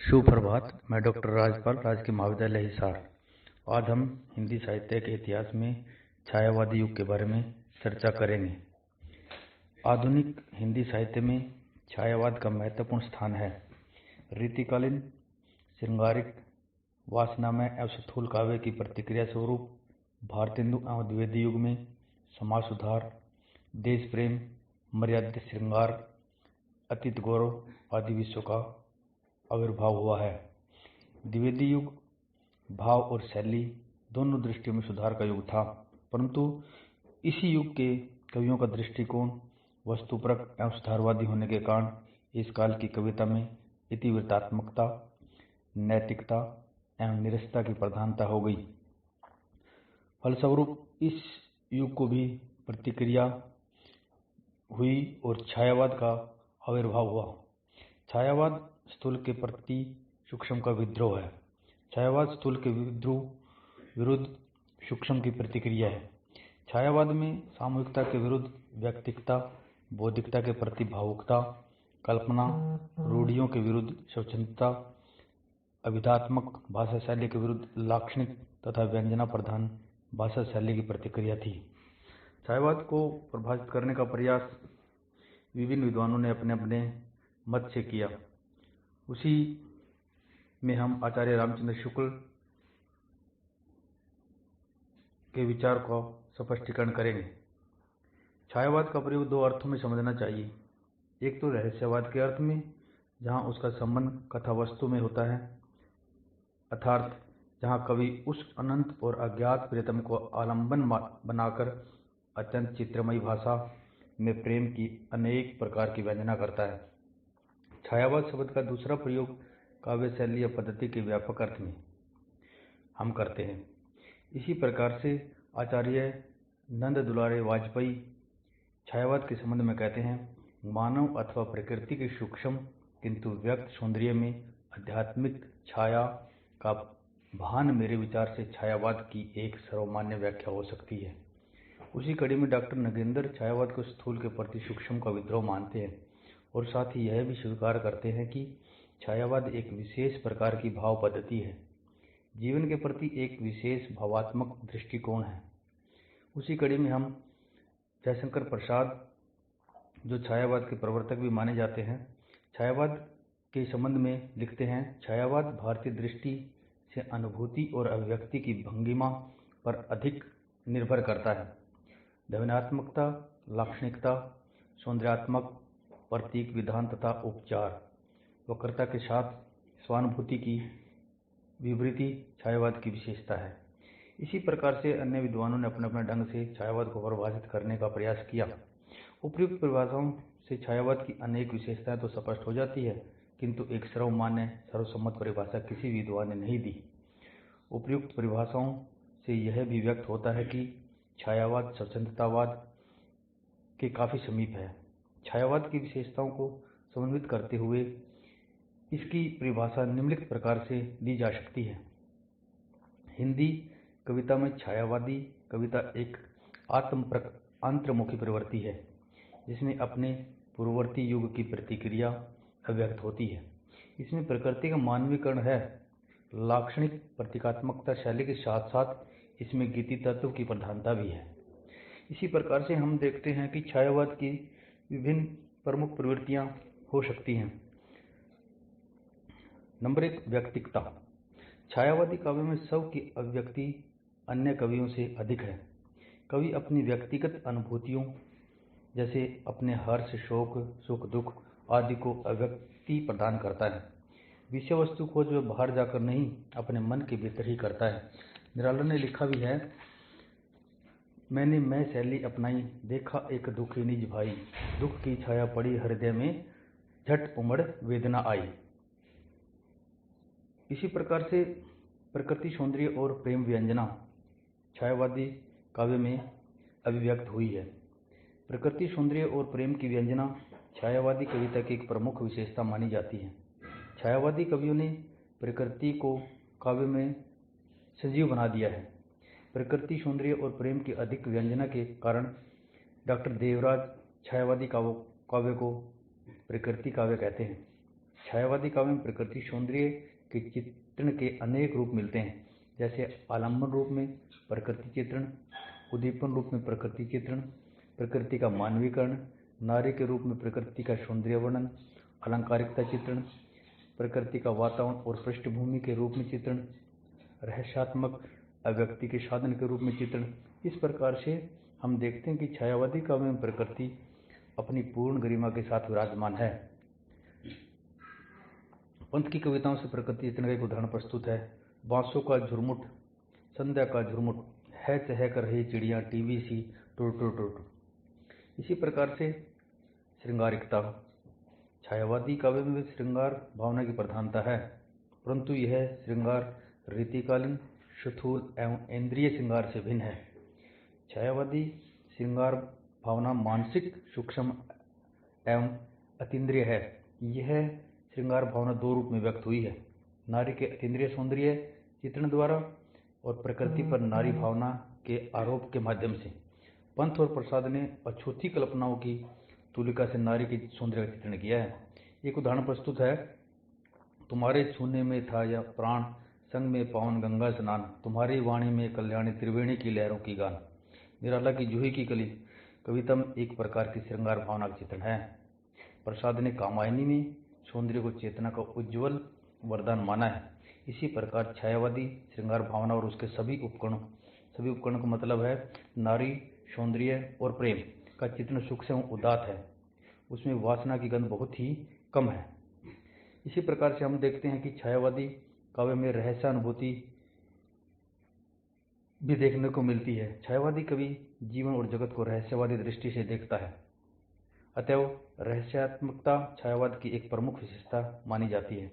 सुप्रभात। मैं डॉक्टर राजपाल, राजकीय महाविद्यालय हिसार। आज हम हिंदी साहित्य के इतिहास में छायावादी युग के बारे में चर्चा करेंगे। आधुनिक हिंदी साहित्य में छायावाद का महत्वपूर्ण स्थान है। रीतिकालीन, श्रृंगारिक, वासनामय एवं स्थूल काव्य की प्रतिक्रिया स्वरूप भारतेंदु एवं द्विवेदी युग में समाज सुधार, देश प्रेम, मर्यादित श्रृंगार, अतीत गौरव आदि विषयों का आविर्भाव हुआ है। द्विवेदी युग भाव और शैली दोनों दृष्टियों में सुधार का युग था, परंतु इसी युग के कवियों का दृष्टिकोण वस्तुपरक एवं सुधारवादी होने के कारण इस काल की कविता में इतिवृत्तात्मकता, नैतिकता एवं निरसता की प्रधानता हो गई। फलस्वरूप इस युग को भी प्रतिक्रिया हुई और छायावाद का आविर्भाव हुआ। छायावाद स्थूल के प्रति सूक्ष्म का विद्रोह है। छायावाद स्थूल के विरुद्ध सूक्ष्म की प्रतिक्रिया है। छायावाद में सामूहिकता के विरुद्ध व्यक्तिकता, बौद्धिकता के प्रति भावुकता, कल्पना, रूढ़ियों के विरुद्ध स्वच्छंदता, अभिधात्मक भाषा शैली के विरुद्ध लाक्षणिक तथा व्यंजना प्रधान भाषा शैली की प्रतिक्रिया थी। छायावाद को परिभाषित करने का प्रयास विभिन्न विद्वानों ने अपने अपने मत से किया। उसी में हम आचार्य रामचंद्र शुक्ल के विचार को स्पष्टीकरण करेंगे। छायावाद का प्रयोग दो अर्थों में समझना चाहिए। एक तो रहस्यवाद के अर्थ में, जहाँ उसका संबंध कथा वस्तु में होता है, अर्थात जहाँ कवि उस अनंत और अज्ञात प्रियतम को आलंबन बनाकर अत्यंत चित्रमयी भाषा में प्रेम की अनेक प्रकार की व्यंजना करता है। छायावाद शब्द का दूसरा प्रयोग काव्य शैली या पद्धति के व्यापक अर्थ में हम करते हैं। इसी प्रकार से आचार्य नंद दुलारे वाजपेयी छायावाद के संबंध में कहते हैं, मानव अथवा प्रकृति के सूक्ष्म किंतु व्यक्त सौंदर्य में आध्यात्मिक छाया का भान मेरे विचार से छायावाद की एक सर्वमान्य व्याख्या हो सकती है। उसी कड़ी में डॉक्टर नगेंद्र छायावाद को स्थूल के प्रति सूक्ष्म का विद्रोह मानते हैं और साथ ही यह भी स्वीकार करते हैं कि छायावाद एक विशेष प्रकार की भाव पद्धति है, जीवन के प्रति एक विशेष भावात्मक दृष्टिकोण है। उसी कड़ी में हम जयशंकर प्रसाद, जो छायावाद के प्रवर्तक भी माने जाते हैं, छायावाद के संबंध में लिखते हैं, छायावाद भारतीय दृष्टि से अनुभूति और अभिव्यक्ति की भंगिमा पर अधिक निर्भर करता है। ध्वन्यात्मकता, लाक्षणिकता, सौंदर्यात्मक प्रतीक विधान तथा उपचार वक्रता के साथ स्वानुभूति की विवृति छायावाद की विशेषता है। इसी प्रकार से अन्य विद्वानों ने अपने अपने ढंग से छायावाद को परिभाषित करने का प्रयास किया। उपयुक्त परिभाषाओं से छायावाद की अनेक विशेषताएं तो स्पष्ट हो जाती है, किंतु एक सर्वमान्य सर्वसम्मत परिभाषा किसी विद्वान ने नहीं दी। उपयुक्त परिभाषाओं से यह भी व्यक्त होता है कि छायावाद स्वच्छंदतावाद के काफी समीप है। छायावाद की विशेषताओं को समन्वित करते हुए इसकी परिभाषा निम्नलिखित प्रकार से दी जा सकती है। हिंदी कविता में छायावादी कविता एक अंतर्मुखी प्रवृत्ति है, जिसमें अपने पूर्ववर्ती युग की प्रतिक्रिया अभिव्यक्त होती है। इसमें प्रकृति का मानवीकरण है। लाक्षणिक प्रतीकात्मकता शैली के साथ साथ इसमें गीति तत्व की प्रधानता भी है। इसी प्रकार से हम देखते हैं कि छायावाद की विभिन्न प्रमुख प्रवृत्तियां हो सकती हैं। नंबर 1, व्यक्तिकता। छायावादी काव्य में स्व की अभिव्यक्ति अन्य कवियों से अधिक है। कवि अपनी व्यक्तिगत अनुभूतियों, जैसे अपने हर्ष, शोक, सुख, दुख आदि को अभिव्यक्ति प्रदान करता है। विषय वस्तु खोज वह बाहर जाकर नहीं, अपने मन के भीतर ही करता है। निराला ने लिखा भी है, मैंने मैं शैली अपनाई, देखा एक दुखी निज भाई, दुख की छाया पड़ी हृदय में, झट उमड़ वेदना आई। इसी प्रकार से प्रकृति सौंदर्य और प्रेम व्यंजना छायावादी काव्य में अभिव्यक्त हुई है। प्रकृति सौंदर्य और प्रेम की व्यंजना छायावादी कविता की एक प्रमुख विशेषता मानी जाती है। छायावादी कवियों ने प्रकृति को काव्य में सजीव बना दिया है। प्रकृति सौंदर्य और प्रेम की अधिक व्यंजना के कारण डॉक्टर देवराज छायावादी काव्य को प्रकृति काव्य कहते हैं। छायावादी काव्य में प्रकृति सौंदर्य के चित्रण के अनेक रूप मिलते हैं, जैसे आलंबन रूप में प्रकृति चित्रण, उद्दीपन रूप में प्रकृति चित्रण, प्रकृति का मानवीकरण, नारी के रूप में प्रकृति का सौंदर्य वर्णन, अलंकारिकता चित्रण, प्रकृति का वातावरण और पृष्ठभूमि के रूप में चित्रण, रहस्यात्मक अभिव्यक्ति के साधन के रूप में चित्रण। इस प्रकार से हम देखते हैं कि छायावादी काव्य में प्रकृति अपनी पूर्ण गरिमा के साथ विराजमान है। पंत की कविताओं से प्रकृति चित्रण का एक उदाहरण प्रस्तुत है। बांसों का झुरमुट, संध्या का झुरमुट, है चह कर रही चिड़िया, टीवी सी टुर टुर टुर। इसी प्रकार से श्रृंगारिकता, छायावादी काव्य में श्रृंगार भावना की प्रधानता है, परंतु यह श्रृंगार रीतिकालीन, स्थूल एवं इंद्रिय श्रृंगार से भिन्न है। छायावादी श्रृंगार भावना मानसिक, सूक्ष्म एवं अतीन्द्रिय है। यह श्रृंगार भावना दो रूप में व्यक्त हुई है, नारी के अतीन्द्रिय सौंदर्य चित्रण द्वारा और प्रकृति पर नारी भावना के आरोप के माध्यम से। पंत और प्रसाद ने अछूती कल्पनाओं की तुलिका से नारी के सौंदर्य का चित्रण किया है। एक उदाहरण प्रस्तुत है। तुम्हारे छूने में था यह प्राण, संग में पावन गंगा स्नान, तुम्हारी वाणी में कल्याणी त्रिवेणी की लहरों की गान। निराला की जूही की कली कविता में एक प्रकार की श्रृंगार भावना का चित्रण है। प्रसाद ने कामायनी में सौंदर्य को चेतना का उज्ज्वल वरदान माना है। इसी प्रकार छायावादी श्रृंगार भावना और उसके सभी उपकरण का मतलब है नारी, सौंदर्य और प्रेम का चित्रण सूक्ष्म एवं उदात्त है। उसमें वासना की गंध बहुत ही कम है। इसी प्रकार से हम देखते हैं कि छायावादी काव्य में रहस्यानुभूति भी देखने को मिलती है। छायावादी कवि जीवन और जगत को रहस्यवादी दृष्टि से देखता है, अतएव रहस्यात्मकता छायावाद की एक प्रमुख विशेषता मानी जाती है।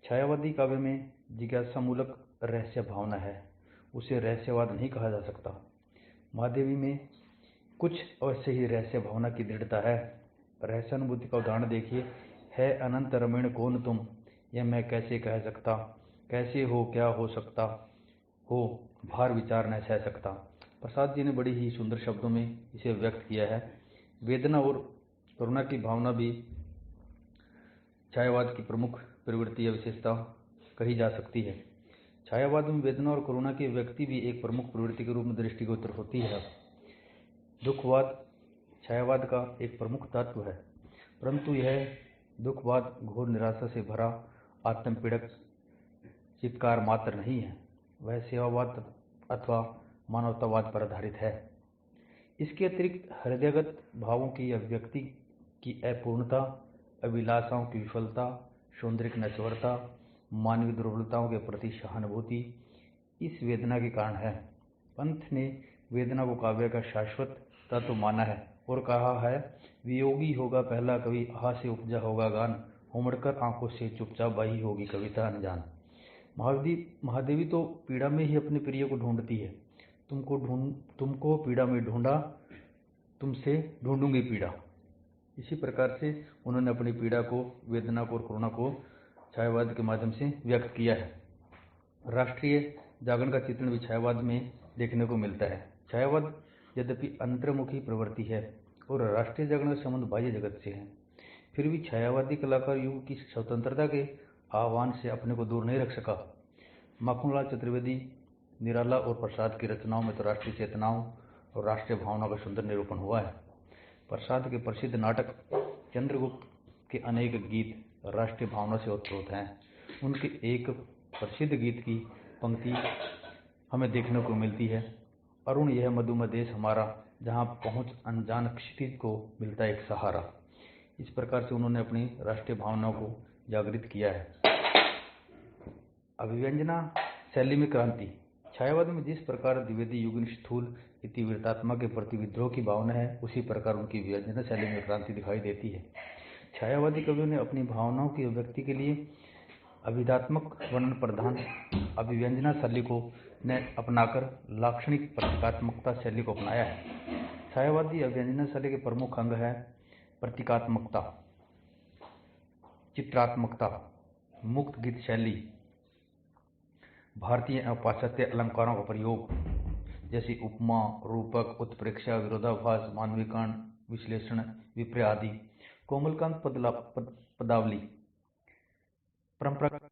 छायावादी काव्य में जिज्ञासामूलक रहस्य भावना है, उसे रहस्यवाद नहीं कहा जा सकता। महादेवी में कुछ अवश्य ही रहस्य भावना की दृढ़ता है। रहस्यानुभूति का उदाहरण देखिए। है अनंत रमण कौन तुम, यह मैं कैसे कह सकता, कैसे हो क्या हो सकता हो, भार विचार न सह सकता। प्रसाद जी ने बड़ी ही सुंदर शब्दों में इसे व्यक्त किया है। वेदना और करुणा की भावना भी छायावाद की प्रमुख प्रवृत्ति या विशेषता कही जा सकती है। छायावाद में वेदना और करुणा की व्यक्ति भी एक प्रमुख प्रवृत्ति के रूप में दृष्टिगोचर होती है। दुखवाद छायावाद का एक प्रमुख तत्व है, परंतु यह दुखवाद घोर निराशा से भरा आत्मपीड़क चित्कार मात्र नहीं है, वह सेवावाद अथवा मानवतावाद पर आधारित है। इसके अतिरिक्त हृदयगत भावों की अभिव्यक्ति की अपूर्णता, अभिलाषाओं की विफलता, सौंदर्य की नश्वरता, मानवीय दुर्बलताओं के प्रति सहानुभूति इस वेदना के कारण है। पंत ने वेदना को काव्य का शाश्वत तत्व माना है और कहा है, वियोगी होगा पहला कवि, आहा से उपजा होगा गान, उमड़कर आंखों से चुपचाप बही होगी कविता अनजान। महादेवी तो पीड़ा में ही अपने प्रिय को ढूंढती है। तुमको पीड़ा में ढूंढा, तुमसे ढूंढूंगी पीड़ा। इसी प्रकार से उन्होंने अपनी पीड़ा को, वेदना को और करुणा को छायावाद के माध्यम से व्यक्त किया है। राष्ट्रीय जागरण का चित्रण भी छायावाद में देखने को मिलता है। छायावाद यद्यपि अंतर्मुखी प्रवृत्ति है और राष्ट्रीय जागरण का संबंध बाह्य जगत से है, फिर भी छायावादी कलाकार युग की स्वतंत्रता के आह्वान से अपने को दूर नहीं रख सका। माखनलाल चतुर्वेदी, निराला और प्रसाद की रचनाओं में तो राष्ट्रीय चेतनाओं और राष्ट्रीय भावना का सुंदर निरूपण हुआ है। प्रसाद के प्रसिद्ध नाटक चंद्रगुप्त के अनेक गीत राष्ट्रीय भावना से ओतप्रोत हैं। उनके एक प्रसिद्ध गीत की पंक्ति हमें देखने को मिलती है, अरुण यह मधुमय देश हमारा, जहाँ पहुँच अनजान क्षितिज को मिलता एक सहारा। इस प्रकार से उन्होंने अपनी राष्ट्रीय भावनाओं को जागृत किया है। अभिव्यंजना शैली में क्रांति छायावाद में जिस प्रकार द्विवेदी युगीन स्थूल इतिवृत्तात्मा के प्रति विद्रोह की भावना है, उसी प्रकार उनकी व्यंजना शैली में क्रांति दिखाई देती है। छायावादी कवियों ने अपनी भावनाओं की अभिव्यक्ति के लिए अभिधात्मक वर्णन प्रधान अभिव्यंजना शैली को ने अपनाकर लाक्षणिक प्रतीकात्मकता शैली को अपनाया है। छायावादी अभिव्यंजना शैली के प्रमुख अंग है प्रतीकात्मकता, चित्रात्मकता, मुक्त गीत शैली, भारतीय एवं पाश्चात्य अलंकारों का प्रयोग जैसे उपमा, रूपक, उत्प्रेक्षा, विरोधाभास, मानवीकरण, विश्लेषण, विपर्य आदि, कोमलकांत पदावली, परंपरागत